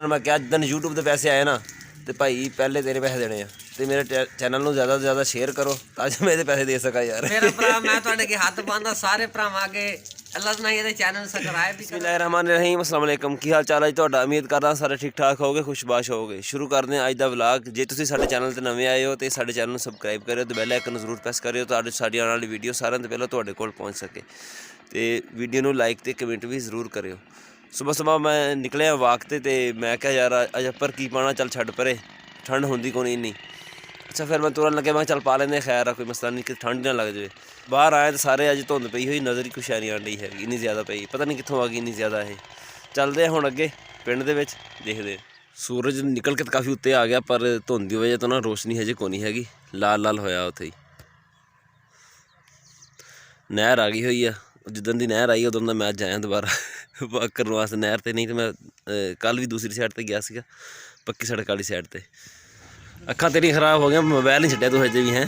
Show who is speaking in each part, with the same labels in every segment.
Speaker 1: मैं क्या जिदन यूट्यूब के पैसे आए ना तो भाई पहले तेरे पैसे देने हैं ਤੇ ਮੇਰੇ ਚੈਨਲ ਨੂੰ ਜ਼ਿਆਦਾ ਤੋਂ ਜ਼ਿਆਦਾ ਸ਼ੇਅਰ ਕਰੋ ਤਾਂ ਜੋ ਮੈਂ ਇਹਦੇ ਪੈਸੇ ਦੇ ਸਕਾਂ ਯਾਰ।
Speaker 2: ਮੇਰਾ ਭਰਾ ਮੈਂ ਤੁਹਾਡੇ ਅੱਗੇ ਹੱਥ ਪਾਉਂਦਾ ਸਾਰੇ ਭਰਾਵਾਂ ਅੱਗੇ ਅੱਲਾਹ ਸੁਣਾ ਇਹਦੇ ਚੈਨਲ ਨੂੰ ਸਬਸਕ੍ਰਾਈਬ ਵੀ ਕਰੋ।
Speaker 1: ਬਿਸਮਿਲ੍ਲਾਹਿਰਰਹਿਮਾਨਿਰਰਹੀਮ अस्सलाम वालेकुम ਕੀ ਹਾਲ ਚਾਲ ਹੈ ਤੁਹਾਡਾ। ਉਮੀਦ ਕਰਦਾ ਸਾਰੇ ਠੀਕ ਠਾਕ ਹੋਗੇ ਖੁਸ਼ਬਾਸ਼ ਹੋਗੇ। ਸ਼ੁਰੂ ਕਰਦੇ ਹਾਂ ਅੱਜ ਦਾ ਵਲੌਗ। ਜੇ ਤੁਸੀਂ ਸਾਡੇ ਚੈਨਲ ਤੇ ਨਵੇਂ ਆਏ ਹੋ ਤੇ ਸਾਡੇ ਚੈਨਲ ਨੂੰ ਸਬਸਕ੍ਰਾਈਬ ਕਰਿਓ ਤੇ ਬੈਲ ਆਈਕਨ ਨੂੰ ਜ਼ਰੂਰ ਪ੍ਰੈਸ ਕਰਿਓ ਤਾਂ ਜੋ ਸਾਡੀ ਆਉਣ ਵਾਲੀ ਵੀਡੀਓ ਸਾਰਿਆਂ ਤੋਂ ਪਹਿਲਾਂ ਤੁਹਾਡੇ ਕੋਲ ਪਹੁੰਚ ਸਕੇ ਤੇ ਵੀਡੀਓ ਨੂੰ ਲਾਈਕ ਤੇ ਕਮੈਂਟ ਵੀ ਜ਼ਰੂਰ ਕਰਿਓ। ਸੁਬਹ ਸੁਬਹ ਮੈਂ ਨਿਕਲਿਆ ਵਾਕ ਤੇ ਮੈਂ ਕਿਹਾ ਯਾਰ ਅੱਜ ਉੱਪਰ ਕੀ ਪਾਣਾ ਚੱਲ ਛੱਡ ਪਰੇ ਠੰਡ ਹੁੰਦੀ ਕੋਈ ਨਹੀਂ। अच्छा फिर मैं तुरंत लगे मैं चल पा लेंगे खैर कोई मसला नहीं कि ठंड ना लग जाए। बाहर आए तो सारे अज धुंध पई हुई नज़र ही कुछ नहीं आनी है इन्नी ज़्यादा पई पता नहीं कितों आ गई इन्नी ज़्यादा है। चलते हैं हुण अगे पिंड दे विच देखदे। सूरज निकल के काफ़ी उत्ते आ गया पर धुंध की वजह तो ना रोशनी हजे कोई नहीं हैगी लाल लाल होया उत्थे ही। नहर आ गई हुई है जिदन दी नहर आई उदों दा मैं अज आया दोबारा वाक करने वास्ते नहर ते नहीं तो मैं कल भी दूसरी साइड ते गया सीगा पक्की सड़क वाली साइड ते। ਅੱਖਾਂ तेरी खराब हो गया मोबाइल नहीं छड्डिया तू हजे भी है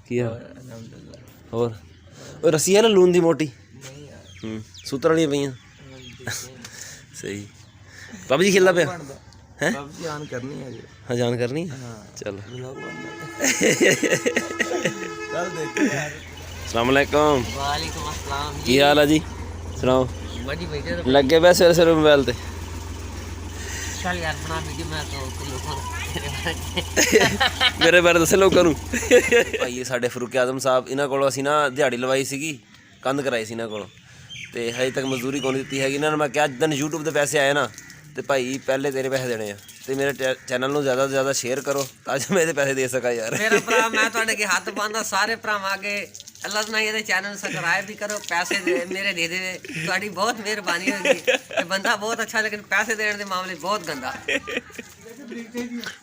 Speaker 1: की होर ओए रस्सी है ना लून दी मोटी सूत्र वाली पई सही। पबजी खेलदा पिया है जान करनी है हाँ जान करनी चलो अस्सलाम वालेकुम
Speaker 2: ਵਾਲੇਕੁਮ अस्सलाम
Speaker 1: की हाल है जी सुनाओ
Speaker 2: बड़ी बेटे
Speaker 1: लगे पे सवेरे सवेरे मोबाइल ते
Speaker 2: चल यार बना वीडियो मैं तो लोगों
Speaker 1: मेरे बारे दस लोगों ਨੂੰ ਭਾਈ ਇਹ ਸਾਡੇ ਫਰੂਕ ਆਜ਼ਮ ਸਾਹਿਬ ਇਹਨਾਂ ਕੋਲੋਂ ਅਸੀਂ ਨਾ ਦਿਹਾੜੀ ਲਵਾਈ ਸੀਗੀ ਕੰਧ ਕਰਾਈ ਸੀ ਇਹਨਾਂ ਕੋਲੋਂ ਤੇ ਹਜੇ ਤੱਕ ਮਜ਼ਦੂਰੀ ਕੋਈ ਨਹੀਂ ਦਿੱਤੀ ਹੈਗੀ। ਇਹਨਾਂ ਨੂੰ ਮੈਂ ਕਿਹਾ ਜਿੱਦਣ YouTube ਦੇ ਪੈਸੇ ਆਏ ਨਾ ਤੇ ਭਾਈ ਪਹਿਲੇ ਤੇਰੇ ਪੈਸੇ ਦੇਣੇ ਆ ਤੇ ਮੇਰੇ ਚੈਨਲ ਨੂੰ ਜ਼ਿਆਦਾ ਤੋਂ ਜ਼ਿਆਦਾ ਸ਼ੇਅਰ ਕਰੋ ਤਾਂ ਜੋ ਮੈਂ ਇਹਦੇ ਪੈਸੇ ਦੇ ਸਕਾਂ ਯਾਰ।
Speaker 2: ਮੇਰਾ ਭਰਾ ਮੈਂ ਤੁਹਾਡੇ ਅੱਗੇ ਹੱਥ ਪਾਉਂਦਾ ਸਾਰੇ ਭਰਾਵਾਂ ਅੱਗੇ ਅੱਲਾਹ ਸੁਣਾ ਇਹਦੇ ਚੈਨਲ ਨੂੰ ਸਬਸਕ੍ਰਾਈਬ ਵੀ ਕਰੋ ਪੈਸੇ ਮੇਰੇ ਦੇ ਦੇਵੇ ਤੁਹਾਡੀ ਬਹੁਤ ਮਿਹਰਬਾਨੀ ਹੋਏਗੀ। ਇਹ ਬੰਦਾ ਬਹੁਤ ਅੱਛਾ ਲੇਕਿਨ ਪੈਸੇ ਦੇਣ ਦੇ ਮਾਮਲੇ ਬਹੁਤ ਗੰਦਾ।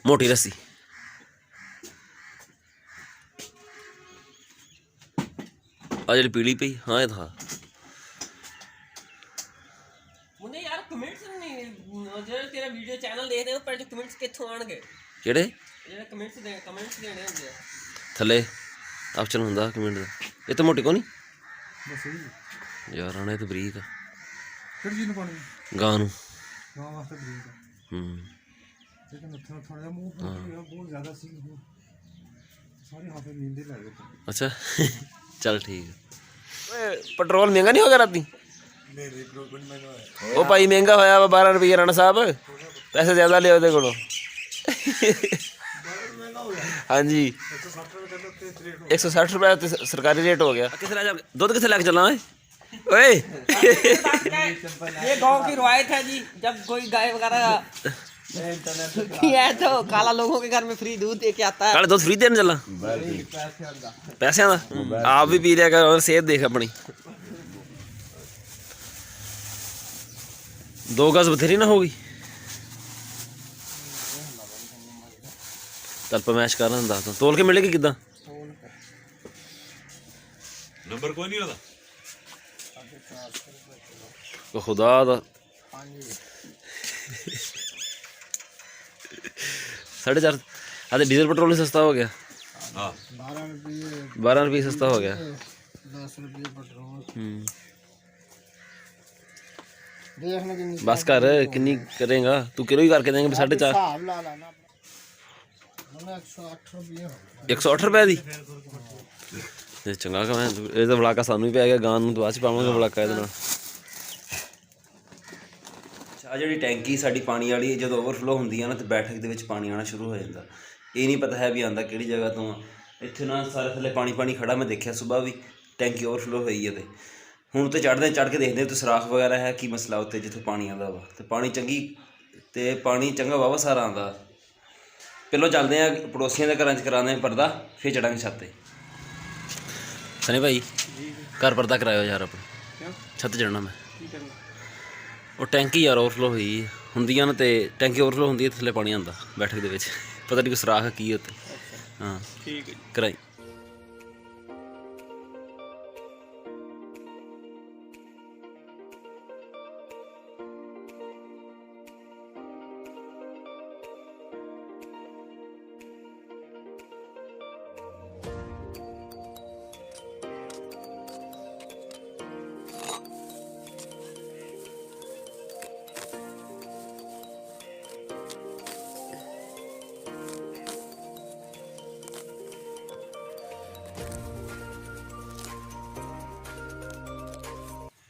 Speaker 1: मोटी रस्सी आज पीली पई हाँ ये था
Speaker 2: मुझे यार कमेंट्स नहीं जो तेरा वीडियो चैनल देख रहे हो पर जो कमेंट्स कित्थों आणगे
Speaker 1: ਕਿਹੜੇ
Speaker 2: ਜਿਹੜੇ ਕਮੈਂਟਸ ਦੇਣੇ ਹੁੰਦੇ ਆ
Speaker 1: ਥੱਲੇ ਆਪਸ਼ਨ ਹੁੰਦਾ ਕਮੈਂਟ ਦਾ। ਇਹ ਤਾਂ ਮੋਟੀ ਕੋ ਨਹੀਂ ਯਾਰ ਆਣਾ ਇਹ ਤਾਂ ਬਰੀਕ ਆ
Speaker 3: ਕਿਹੜੀ ਚੀਜ਼ ਨੂੰ ਪਾਣੀ
Speaker 1: ਗਾਂ ਨੂੰ
Speaker 3: ਗਾਂ ਵਾਸਤੇ ਬਰੀਕ ਆ ਲੇਕਿਨ ਉੱਥੇ ਥੋੜਾ ਜਿਹਾ ਮੂੰਹ ਬਹੁਤ ਜ਼ਿਆਦਾ ਸੀ ਸਾਰੇ ਹਾਫੇ ਨੀਂਦੇ ਲੱਗ ਗਏ।
Speaker 1: अच्छा चल ठीक है। पेट्रोल महंगा नहीं होगा राती वो भाई महंगा होया वा 12 रुपये राणा साहब पैसे ज़्यादा ले को हाँ जी 160 रुपये सरकारी रेट हो गया। किस दूध किस लैके चलना है ओए
Speaker 2: ये गांव की रवायत है जी जब कोई गाय वगैरह है तो काला लोगों के घर में फ्री दूध दे के आता है।
Speaker 1: काले दूध फ्री देने चलना पैसे आप भी पी लिया कर और सेहत देख अपनी। 2 गज बथेरी ना होगी चल पमैश कर दस तोल के मिलेगी किदा
Speaker 4: नंबर कोई नहीं होता
Speaker 1: खुदा दा 4.5 हाँ डीजल पेट्रोल सस्ता हो गया 12 रुपये सस्ता हो गया
Speaker 3: 10 रुपये पेट्रोल
Speaker 1: बस कर किन्नी करेगा तू किलो ही करके देंगे 4.5
Speaker 3: ਹਿਸਾਬ ਲਾ ਲੈਣਾ ਉਹਨੇ 108 ਰੁਪਏ
Speaker 1: 108 रुपए दी चंगा कम है ये तो बलाका सानू ही पै गया गां ਨੂੰ ਬਾਅਦ ਚ ਪਾਵਾਂਗੇ ਬਲਾਕਾ ਇਹਦੇ ਨਾਲ। ਆ ਜਿਹੜੀ ਟੈਂਕੀ ਸਾਡੀ ਪਾਣੀ ਵਾਲੀ ਜਦੋਂ ਓਵਰਫਲੋ ਹੁੰਦੀ ਆ ਨਾ ਤੇ ਬੈਠਕ ਦੇ ਵਿੱਚ ਪਾਣੀ ਆਉਣਾ ਸ਼ੁਰੂ ਹੋ ਜਾਂਦਾ। ਇਹ ਨਹੀਂ ਪਤਾ ਹੈ ਵੀ ਆਂਦਾ ਕਿਹੜੀ ਜਗ੍ਹਾ ਤੋਂ ਆ। ਇੱਥੇ ਨਾ ਸਾਰੇ ਥੱਲੇ ਪਾਣੀ ਖੜਾ ਮੈਂ ਦੇਖਿਆ ਸੁਬਾਹ ਵੀ ਟੈਂਕੀ ਓਵਰਫਲੋ ਹੋਈ ਹੈ ਤੇ ਹੁਣ ਉੱਤੇ ਚੜ੍ਹ ਕੇ ਦੇਖਦੇ ਉੱਤੇ ਸਰਾਖ ਵਗੈਰਾ ਹੈ ਕੀ ਮਸਲਾ ਉੱਤੇ ਜਿੱਥੋਂ ਪਾਣੀ ਆਉਂਦਾ ਵਾ ਤੇ ਪਾਣੀ ਚੰਗਾ ਵਾਵਾ ਸਾਰਾ ਆਉਂਦਾ। ਪਹਿਲਾਂ ਚੱਲਦੇ ਆ ਪੜੋਸੀਆਂ ਦੇ ਘਰਾਂ 'ਚ ਕਰਾਉਂਦੇ ਆ ਪਰਦਾ ਫਿਰ ਚੜਾਂਗੇ ਛੱਤ 'ਤੇ। ਸਨੀ ਭਾਈ ਘਰ ਪਰਦਾ ਕਰਾਇਓ ਯਾਰ ਆਪਣਾ ਛੱਤ ਚੜ੍ਹਨਾ ਮੈਂ ਉਹ ਟੈਂਕੀ ਯਾਰ ਓਵਰਫਲੋ ਹੋਈ ਹੁੰਦੀਆਂ ਨਾ ਤੇ ਟੈਂਕੀ ਓਵਰਫਲੋ ਹੁੰਦੀ ਹੈ ਥੱਲੇ ਪਾਣੀ ਆਉਂਦਾ ਬੈਠਕ ਦੇ ਵਿੱਚ ਪਤਾ ਨਹੀਂ ਕੋਈ ਸਰਾਖ ਕੀ ਉੱਤੇ ਹਾਂ ਠੀਕ ਹੈ ਕਰਾਈ।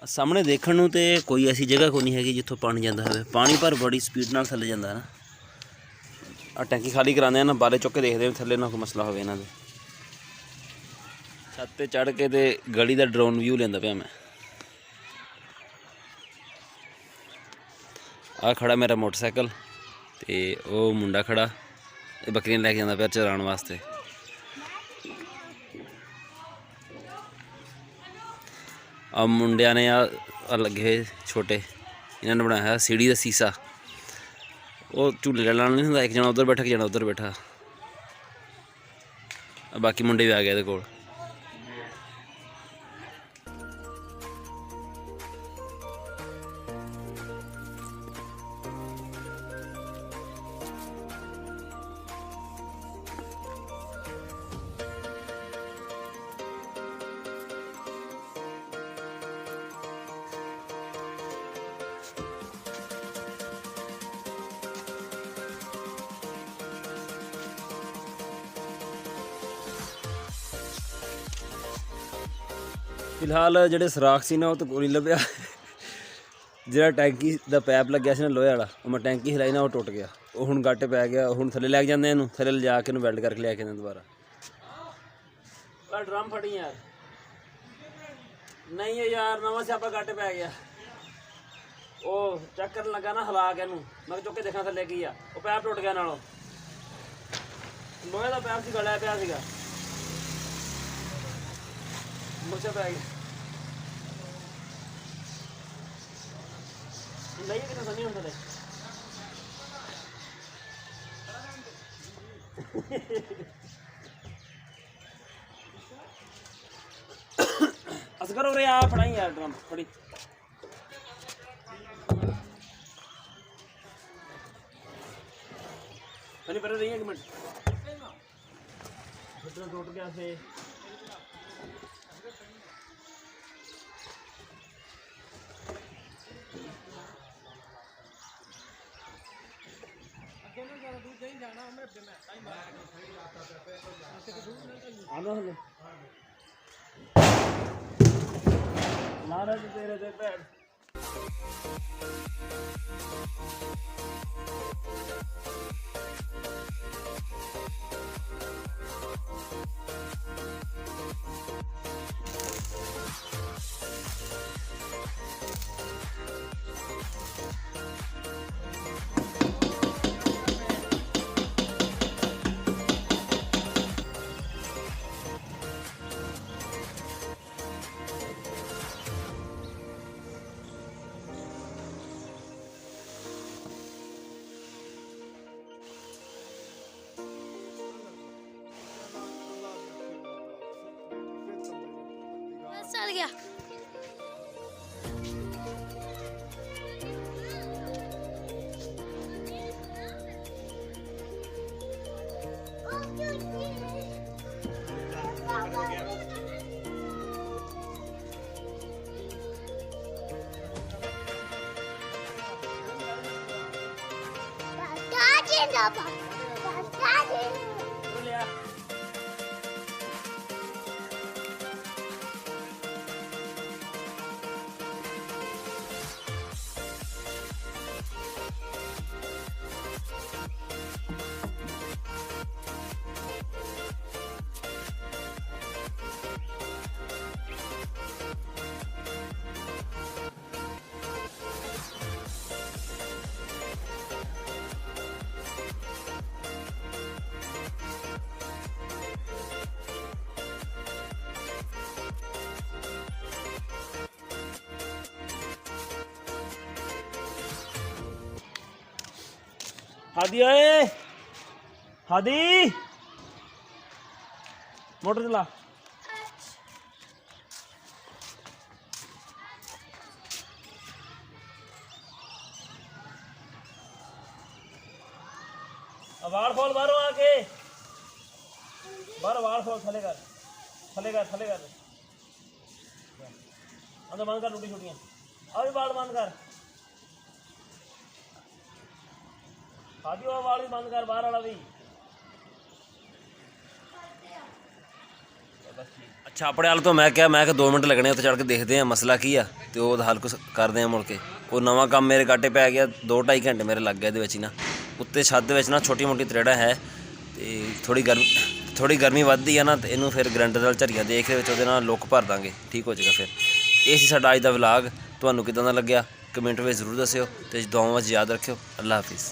Speaker 1: ਸਾਹਮਣੇ ਦੇਖਣ ਨੂੰ ਤੇ ਕੋਈ ਐਸੀ ਜਗ੍ਹਾ ਕੋਈ ਨਹੀਂ ਹੈਗੀ ਜਿੱਥੋਂ ਪਾਣੀ ਜਾਂਦਾ ਹੋਵੇ। ਪਾਣੀ ਪਰ ਬੜੀ ਸਪੀਡ ਨਾਲ ਥੱਲੇ ਜਾਂਦਾ ਨਾ। ਆ ਟੈਂਕੀ ਖਾਲੀ ਕਰਾਉਂਦੇ ਆ ਨਾ, ਬਾਰੇ ਚੁੱਕ ਕੇ ਦੇਖਦੇ ਆ ਥੱਲੇ ਨਾ ਕੋਈ ਮਸਲਾ ਹੋਵੇ ਇਹਨਾਂ ਦੇ। ਛੱਤ ਤੇ ਚੜ੍ਹ ਕੇ ਤੇ ਗਲੀ ਦਾ ਡਰੋਨ ਵਿਊ ਲੈਂਦਾ ਪਿਆ ਮੈਂ। ਆ ਖੜਾ ਮੇਰਾ ਮੋਟਰਸਾਈਕਲ ਤੇ ਉਹ ਮੁੰਡਾ ਖੜਾ, ਇਹ ਬੱਕਰੀਆਂ ਲੈ ਕੇ ਜਾਂਦਾ ਪਿਆ ਚਰਾਉਣ ਵਾਸਤੇ। ਆ ਮੁੰਡਿਆਂ ਨੇ ਆ ਲੱਗੇ ਹੋਏ ਛੋਟੇ, ਇਹਨਾਂ ਨੇ ਬਣਾਇਆ ਹੋਇਆ ਸੀੜੀ ਦਾ ਸੀਸਾ। ਉਹ ਝੂਲੇ ਲਾਉਣ ਨਹੀਂ ਹੁੰਦਾ, ਇੱਕ ਜਣਾ ਉੱਧਰ ਬੈਠਾ, ਇੱਕ ਜਣਾ ਉੱਧਰ ਬੈਠਾ। ਬਾਕੀ ਮੁੰਡੇ ਵੀ ਆ ਗਏ ਇਹਦੇ ਕੋਲ। ਫਿਲਹਾਲ ਜਿਹੜੇ ਸੁਰਾਖ ਸੀ ਨਾ ਉਹ ਤਾਂ ਕੋਈ ਨਹੀਂ ਲੱਭਿਆ। ਜਿਹੜਾ ਟੈਂਕੀ ਦਾ ਪੈਪ ਲੱਗਿਆ ਸੀ ਨਾ ਲੋਹੇ ਵਾਲਾ, ਉਹ ਮੈਂ ਟੈਂਕੀ ਹਿਲਾਈ ਨਾ, ਉਹ ਟੁੱਟ ਗਿਆ। ਉਹ ਹੁਣ ਗੱਟ ਪੈ ਗਿਆ। ਹੁਣ ਥੱਲੇ ਲੈ ਕੇ ਜਾਂਦੇ ਇਹਨੂੰ, ਥੱਲੇ ਲਿਜਾ ਕੇ ਇਹਨੂੰ ਵੈਲਡ ਕਰਕੇ ਲੈ ਕੇ ਆਉਂਦੇ ਦੁਬਾਰਾ। ਡਰਮ ਫੜੀ ਯਾਰ, ਨਹੀਂ ਯਾਰ ਨਵਾਂ ਸਿਆਪਾ ਗੱਟ ਪੈ ਗਿਆ। ਉਹ ਚੈੱਕ ਕਰਨ ਲੱਗਾ ਨਾ ਹਿਲਾ ਕੇ ਇਹਨੂੰ, ਮੈਂ ਚੁੱਕ ਕੇ ਦੇਖਾਂ ਥੱਲੇ ਕੀ ਆ। ਉਹ ਪੈਪ ਟੁੱਟ ਗਿਆ ਨਾਲੋਂ, ਲੋਹੇ ਦਾ ਪੈਪ ਸੀ ਗਲਿਆ ਪਿਆ ਸੀਗਾ, ਮੁਰਚਾ ਪੈ ਗਿਆ। ਨਹੀਂ ਕਿਤੇ ਤਾਂ ਨਹੀਂ ਹੁੰਦਾ ਤੇ ਅਸਗਰ ਉਰੇ ਆ, ਫੜਾਈ ਯਾਰ ਡਰਮ ਫੜੀ। ਫੜੀ ਪਰ ਰਹੀ ਇੱਕ ਮਿੰਟ, ਛੱਡਣਾ ਟੁੱਟ ਗਿਆ ਸੀ। ਨਾਰਾ ਤੇਰੇ ਤੇ ਭੈਣ
Speaker 5: चल गया। हादी ओए हादी मोटर चला। वाड़ खोल बाहरों आके, बाहर वाड़ खोल, थले कर थले कर थले कर, अंदर बंद कर टूटी छुट्टियां, अभी बाड़ बंद कर, आदि वो वाली बंद कर, बाहर वाला भी
Speaker 1: ਅੱਛਾ ਆਪਣੇ ਹਾਲ ਤੋਂ ਮੈਂ ਕਿਹਾ 2 ਮਿੰਟ ਲੱਗਣੇ ਉੱਥੇ ਚੜ ਕੇ ਦੇਖਦੇ ਆ ਮਸਲਾ ਕੀ ਆ ਤੇ ਉਹਦਾ ਹੱਲ ਕੁਛ ਕਰਦੇ ਆ ਮੁੜ ਕੇ। ਉਹ ਨਵਾਂ ਕੰਮ ਮੇਰੇ ਗਾਟੇ ਪੈ ਗਿਆ 2-2.5 ਘੰਟੇ ਮੇਰੇ ਲੱਗ ਗਏ ਇਹਦੇ ਵਿੱਚ ਹੀ ਨਾ। ਉੱਤੇ ਛੱਤ ਦੇ ਵਿੱਚ ਨਾ ਛੋਟੀ ਮੋਟੀ ਤਰੇੜਾ ਹੈ ਤੇ ਥੋੜੀ ਗਰਮੀ ਵੱਧਦੀ ਆ ਨਾ ਤੇ ਇਹਨੂੰ ਫਿਰ ਗਰੰਟਰ ਨਾਲ ਝਰੀਆ ਦੇਖ ਦੇ ਵਿੱਚ ਉਹਦੇ ਨਾਲ ਲੁੱਕ ਭਰ ਦਾਂਗੇ, ਠੀਕ ਹੋ ਜਾਏਗਾ ਫਿਰ। ਇਹ ਸੀ ਸਾਡਾ ਅੱਜ ਦਾ ਵਲੌਗ। ਤੁਹਾਨੂੰ ਕਿੱਦਾਂ ਦਾ ਲੱਗਿਆ ਕਮੈਂਟ ਵਿੱਚ ਜ਼ਰੂਰ ਦੱਸਿਓ ਤੇ ਦੁਆਵਾਂ ਵਿੱਚ ਯਾਦ ਰੱਖਿਓ। ਅੱਲਾ ਹਾਫਿਜ਼।